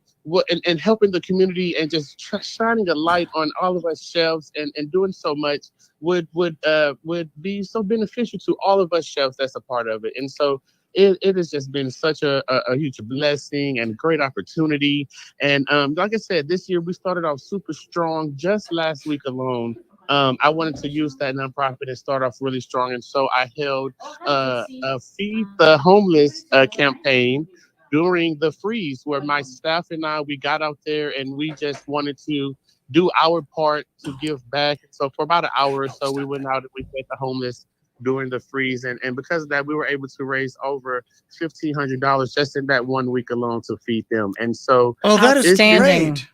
and helping the community and just shining a light on all of us chefs and doing so much would be so beneficial to all of us chefs that's a part of it. And so it has just been such a huge blessing and great opportunity. And like I said, this year we started off super strong. Just last week alone, I wanted to use that nonprofit and start off really strong. And so I held a Feed the Homeless campaign during the freeze, where my staff and we got out there and we just wanted to do our part to give back. So for about an hour or so, we went out and we fed the homeless during the freeze. And because of that, we were able to raise over $1,500 just in that 1 week alone to feed them. And so that is great.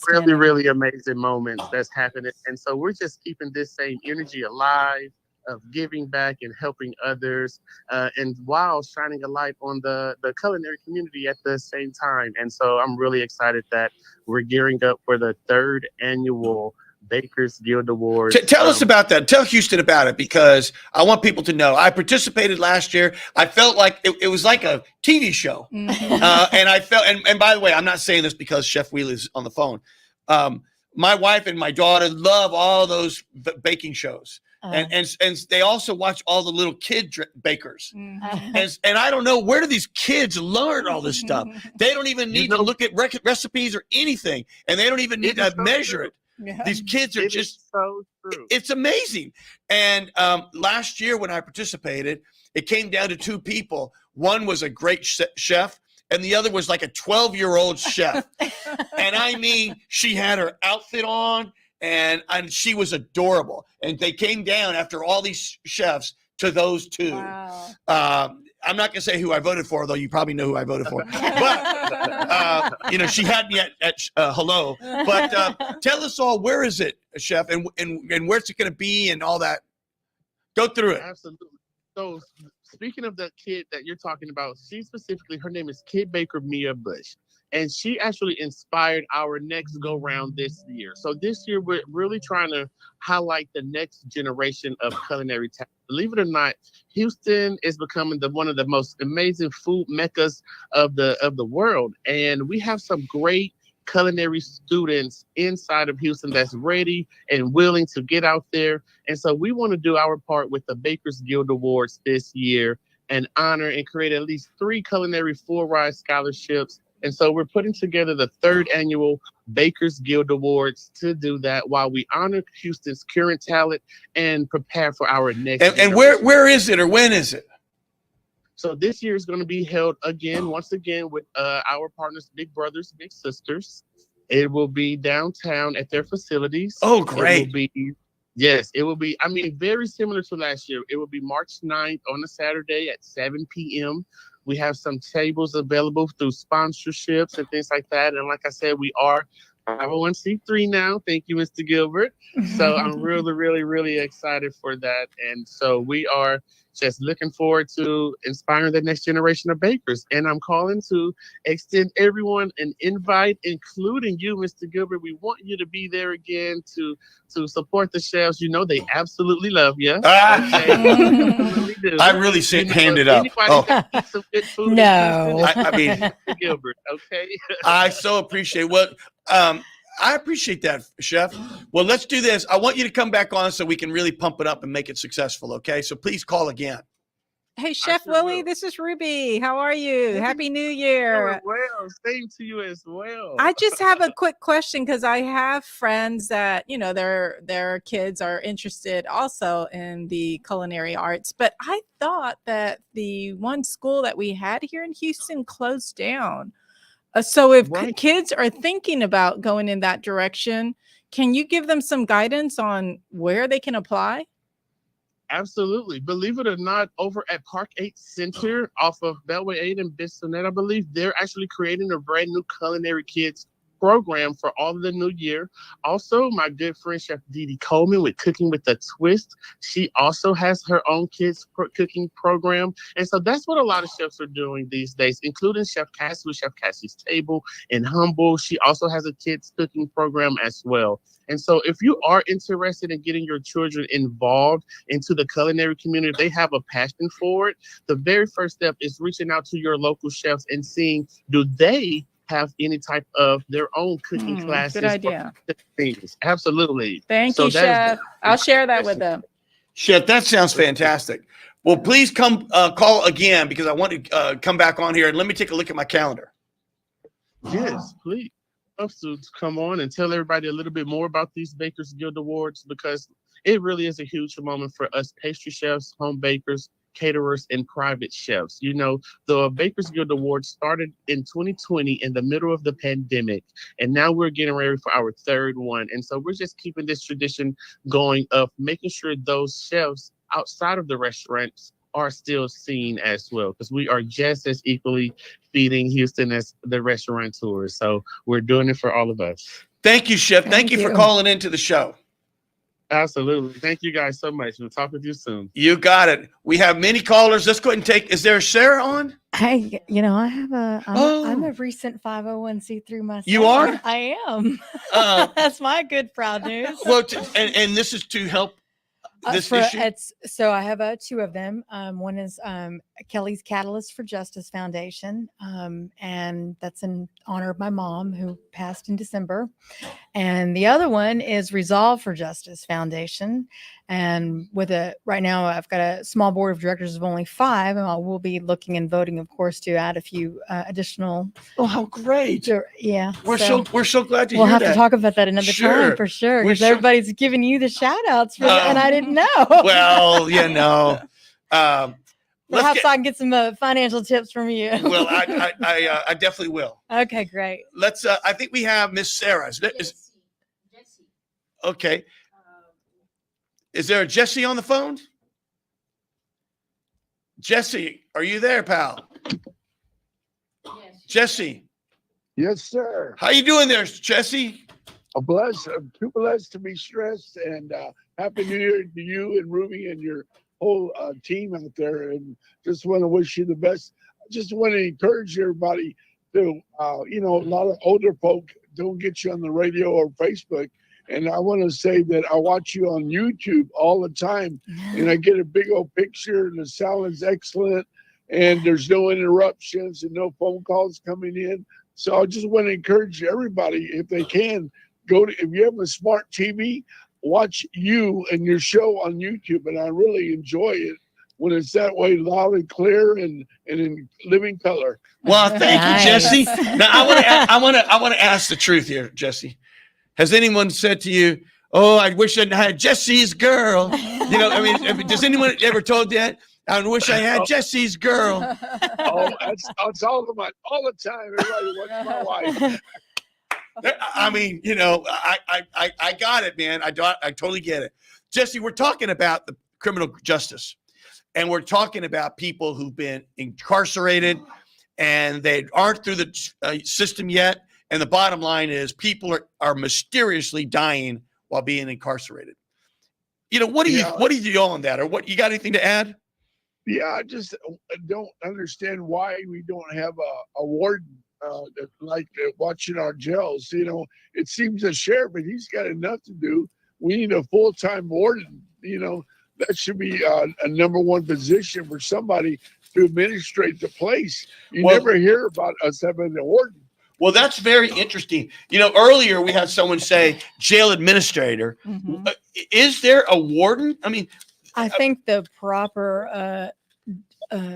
Really, really amazing moments that's happening. And so we're just keeping this same energy alive of giving back and helping others, and while shining a light on the culinary community at the same time. And so I'm really excited that we're gearing up for the 3rd annual Bakers Guild Awards. Tell us about that. Tell Houston about it, because I want people to know. I participated last year. I felt like it was like a TV show. Mm-hmm. And I felt, and by the way, I'm not saying this because Chef Wheeler's on the phone. My wife and my daughter love all those baking shows. And they also watch all the little kid bakers. Mm-hmm. And I don't know, where do these kids learn all this stuff? They don't even need to look at recipes or anything. And they don't even need to measure it. Yeah. These kids are just so true. It's amazing. And last year when I participated, it came down to 2 people. One was a great chef, and the other was like a 12-year-old chef. And I mean, she had her outfit on, and she was adorable. And they came down after all these chefs to those 2. Wow. I'm not going to say who I voted for, though you probably know who I voted for. But, you know, she had me at hello. But tell us all, where is it, Chef, and where's it going to be and all that? Go through it. Absolutely. So speaking of the kid that you're talking about, her name is Kid Baker Mia Bush. And she actually inspired our next go round this year. So this year, we're really trying to highlight the next generation of culinary talent. Believe it or not, Houston is becoming one of the most amazing food meccas of the world. And we have some great culinary students inside of Houston that's ready and willing to get out there. And so we want to do our part with the Bakers Guild Awards this year and honor and create at least 3 culinary full ride scholarships. And so we're putting together the 3rd annual Bakers Guild Awards to do that while we honor Houston's current talent and prepare for our next. And where is it, or when is it? So this year is going to be held once again with our partners, Big Brothers, Big Sisters. It will be downtown at their facilities. Oh, great. It will be, I mean, very similar to last year. It will be March 9th on a Saturday at 7 p.m. We have some tables available through sponsorships and things like that. And like I said, we are 501c3 now. Thank you, Mr. Gilbert. So I'm really, really, really excited for that. And so we are just looking forward to inspiring the next generation of bakers. And I'm calling to extend everyone an invite, including you, Mr. Gilbert. We want you to be there again to support the chefs. You know, they absolutely love you. Okay? I really hand it up. Eat some good food. No. I mean, Mr. Gilbert, okay? I so appreciate what I appreciate that, Chef. Well, let's do this. I want you to come back on so we can really pump it up and make it successful, okay? So please call again. Hey, Chef Willie, this is Ruby. How are you? Happy New Year. Well, same to you as well. I just have a quick question because I have friends that, you know, their kids are interested also in the culinary arts. But I thought that the one school that we had here in Houston closed down. So if kids are thinking about going in that direction, can you give them some guidance on where they can apply? Absolutely. Believe it or not, over at Park 8 Center off of Beltway 8 and Bissonnet, I believe, they're actually creating a brand new culinary kids program for all of the new year. Also, my good friend Chef Dee Dee Coleman with Cooking with a Twist, she also has her own kids cooking program. And so that's what a lot of chefs are doing these days, including Chef Cassie with Chef Cassie's Table in Humble. She also has a kids cooking program as well. And so if you are interested in getting your children involved into the culinary community, if they have a passion for it, the very first step is reaching out to your local chefs and seeing, do they have any type of their own cooking classes? Good idea. Absolutely. Thank you, Chef. I'll share that with them. Chef, that sounds fantastic. Well, please come call again because I want to come back on here and let me take a look at my calendar. Yes, please. To come on and tell everybody a little bit more about these Bakers Guild Awards, because it really is a huge moment for us pastry chefs, home bakers, caterers, and private chefs. You know, the Bakers Guild Awards started in 2020 in the middle of the pandemic, and now we're getting ready for our 3rd one. And so we're just keeping this tradition going of making sure those chefs outside of the restaurants are still seen as well, because we are just as equally feeding Houston as the restaurateurs. So we're doing it for all of us. Thank you, Chef. Thank you for calling into the show. Absolutely. Thank you guys so much. We'll talk with you soon. You got it. We have many callers. Let's go ahead and take. Is there a Sarah on? Hey, you know, I'm a recent 501c3 myself. You are? I am. That's my good proud news. Well, and this is to help this issue. So I have 2 of them. One is Kelly's Catalyst for Justice Foundation, and that's in honor of my mom who passed in December. And the other one is Resolve for Justice Foundation. And right now I've got a small board of directors of only 5, and I will be looking and voting, of course, to add a few additional. Oh, how great! Yeah, we're so glad to hear that. We'll have to talk about that another time for sure, because everybody's giving you the shout outs for and I didn't know. Well, you know. Perhaps I can get some financial tips from you. Well, I definitely will. Okay, great. Let's. I think we have Miss Sarah. Jessie. Okay. Is there a Jesse on the phone? Jesse, are you there, pal? Yes. Jesse. Yes, sir. How you doing there, Jesse? Too blessed to be stressed, and Happy New Year to you and Ruby and your whole team out there, and just want to wish you the best. Just want to encourage everybody to, a lot of older folk don't get you on the radio or Facebook. And I want to say that I watch you on YouTube all the time, and I get a big old picture, and the sound is excellent. and there's no interruptions and no phone calls coming in. So I just want to encourage everybody, if they can, if you have a smart TV, watch you and your show on YouTube. And I really enjoy it when it's that way, loud and clear and in living color. Well, thank Nice. you, Jesse. Now I want to ask the truth here, Jesse. Has anyone said to you, "Oh, I wish I had Jesse's girl"? You know, I mean, does anyone ever told you that? I wish I had Jesse's girl. Oh, that's all the time. Everybody wants my wife. I mean, you know, I got it, man. I totally get it. Jesse, we're talking about the criminal justice, and we're talking about people who've been incarcerated and they aren't through the system yet. And the bottom line is people are mysteriously dying while being incarcerated. You know, what do you do on that? Or what, you got anything to add? Yeah, I just don't understand why we don't have a warden watching our jails. You know, it seems the sheriff, but he's got enough to do. We need a full-time warden. You know, that should be a number one position for somebody to administrate the place. You never hear about us having a warden. Well, that's very interesting. You know, earlier we had someone say jail administrator. Mhm. Is there a warden? I mean, I think the proper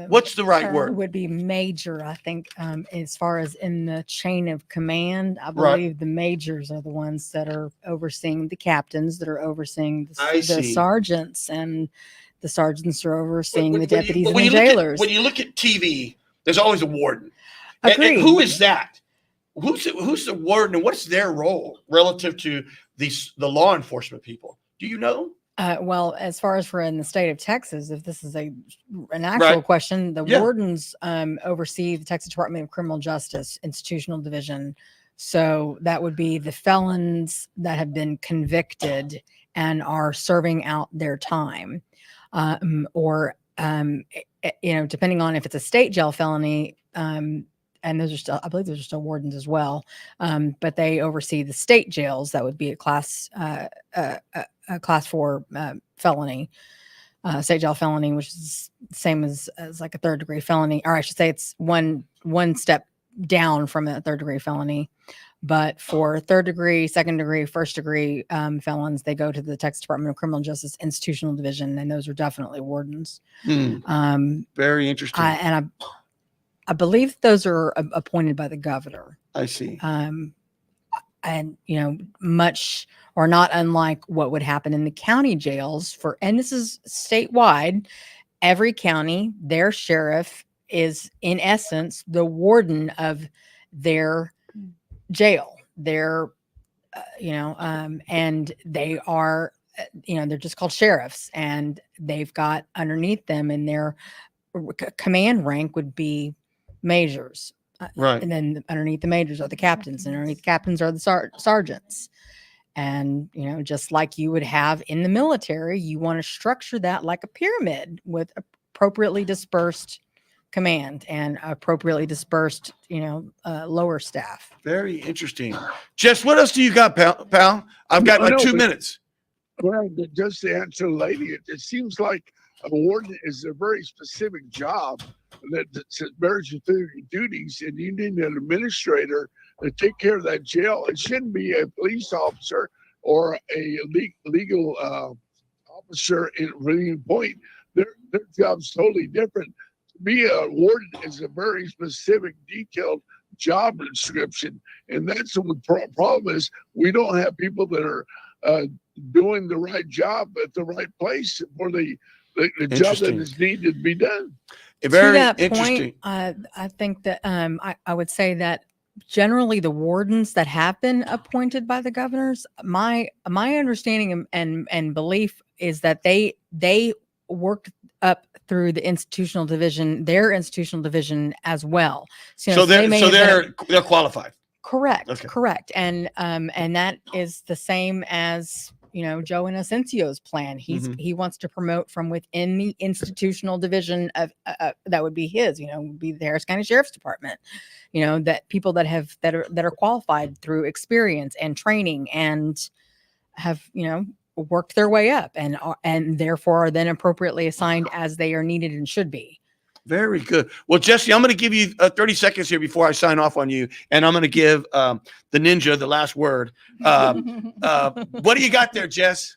what's the right term word? would be major. I think as far as in the chain of command, I Right. believe the majors are the ones that are overseeing the captains, that are overseeing I the see. sergeants, and the sergeants are overseeing the When deputies and you the look at- jailers. when you look at TV, there's always a warden. And Agreed. who is that? Who's the warden, and what's their role relative to the law enforcement people? Do you know? Well, as far as for in the state of Texas, if this is an actual Right. question, the Yeah. wardens oversee the Texas Department of Criminal Justice Institutional Division. So that would be the felons that have been convicted and are serving out their time, or you know, depending on if it's a state jail felony. And those are still, I believe those are still wardens as well. But they oversee the state jails. That would be a class 4 felony, state jail felony, which is the same as like a 3rd degree felony, or I should say it's one step down from a 3rd degree felony. But for 3rd degree, 2nd degree, 1st degree felons, they go to the Texas Department of Criminal Justice Institutional Division, and those are definitely wardens. Very interesting. I believe those are appointed by the governor. I see. And you know, much or not unlike what would happen in the county jails and this is statewide, every county, their sheriff is in essence the warden of their jail. They're and they are they're just called sheriffs, and they've got underneath them, and their command rank would be majors. Right. And then underneath the majors are the captains, and underneath the captains are the sergeants. And, you know, just like you would have in the military, you want to structure that like a pyramid with appropriately dispersed command and appropriately dispersed, lower staff. Very interesting. Jess, what else do you got, pal? I've got like 2 minutes. Well, just to answer the lady, it seems like a warden is a very specific job that bears your duties, and you need an administrator to take care of that jail. It shouldn't be a police officer or a legal officer in really point. Their job's totally different. To be a warden is a very specific, detailed job description, and that's the problem is we don't have people that are doing the right job at the right place for the job that is needed to be done. Very to that interesting. point, I think that I would say that generally the wardens that have been appointed by the governors, my understanding and belief is that they worked up through the institutional division, their institutional division as well. So they're qualified. Correct. Okay. Correct. And that is the same as, Joe Inocencio's plan. He wants to promote from within the institutional division of that would be his, would be the Harris County Sheriff's Department, that people that are qualified through experience and training and have, worked their way up and therefore are then appropriately assigned as they are needed and should be. Very good. Well, Jesse, I'm going to give you 30 seconds here before I sign off on you, and I'm going to give the ninja the last word. What do you got there, Jess?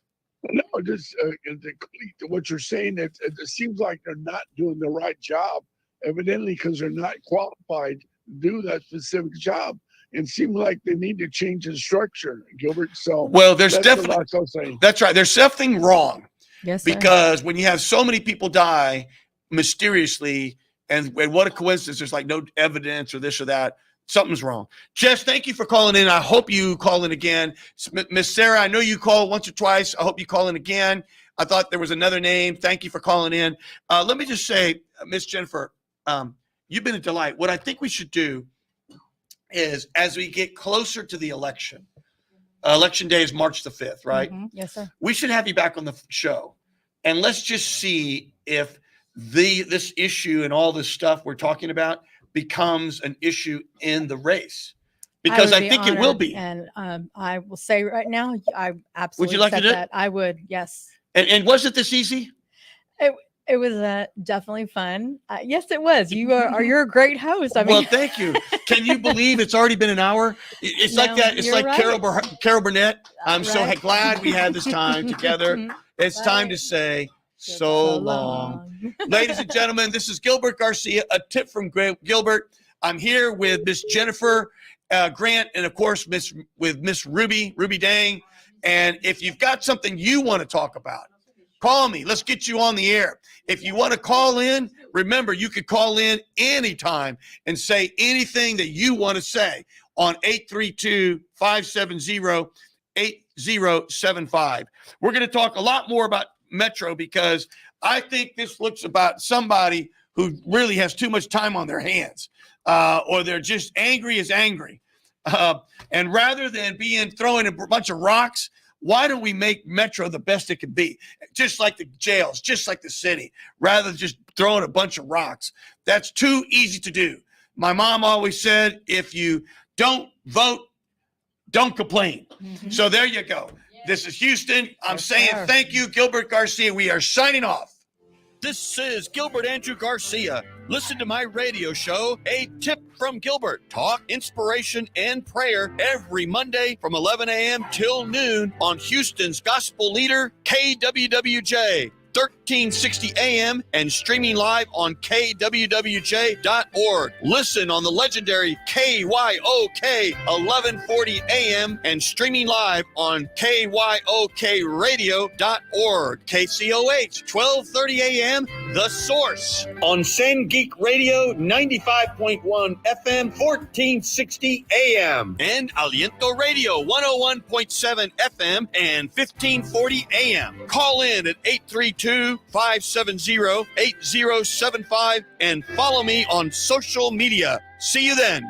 No, just to what you're saying, it seems like they're not doing the right job, evidently, because they're not qualified to do that specific job. It seems like they need to change the structure, Gilbert. So, well, there's that's definitely, what I was saying. That's right. There's something wrong. Yes, sir. Because when you have so many people die mysteriously, and what a coincidence, there's like no evidence or this or that, something's wrong. Jess, thank you for calling in. I hope you call in again. Miss Sarah, I know you called once or twice. I hope you call in again. I thought there was another name. Thank you for calling in. Let me just say, Miss Jennifer, you've been a delight. What I think we should do is, as we get closer to the election day is March the 5th, right? Mhm. Yes, sir. We should have you back on the show, and let's just see if this issue and all this stuff we're talking about becomes an issue in the race, because I think it will be. And I will say right now, I absolutely Would you like to accept do it? that. I would, yes. And was it this easy? It was definitely fun. Yes, it was. You're a great host. I mean, Well, thank you. Can you believe it's already been an hour? It's like No, that. It's you're like right. Carol Burnett. I'm Right. so glad we had this time together. It's time to say so long. Ladies and gentlemen, this is Gilbert Garcia, a tip from Gilbert. I'm here with Miss Jennifer Grant, and of course, Miss Ruby Dang. And if you've got something you want to talk about, call me. Let's get you on the air. If you want to call in, remember, you could call in anytime and say anything that you want to say on 832-570-8075. We're going to talk a lot more about Metro, because I think this looks about somebody who really has too much time on their hands, or they're just angry as angry. And rather than throwing a bunch of rocks, why don't we make Metro the best it can be? Just like the jails, just like the city, rather than just throwing a bunch of rocks. That's too easy to do. My mom always said, if you don't vote, don't complain. Mhm. So there you go. This is Houston. I'm Yes, saying sir. thank you, Gilbert Garcia. We are signing off. This is Gilbert Andrew Garcia. Listen to my radio show, A Tip from Gilbert. Talk, inspiration, and prayer every Monday from 11 a.m. till noon on Houston's gospel leader, KWWJ. 1360 AM and streaming live on kwwj.org. Listen on the legendary KYOK 1140 AM and streaming live on kyokradio.org. KCOH 1230 AM, The Source. On Sand Geek Radio 95.1 FM 1460 AM. And Aliento Radio 101.7 FM and 1540 AM. Call in at 832-570-8075 and follow me on social media. See you then.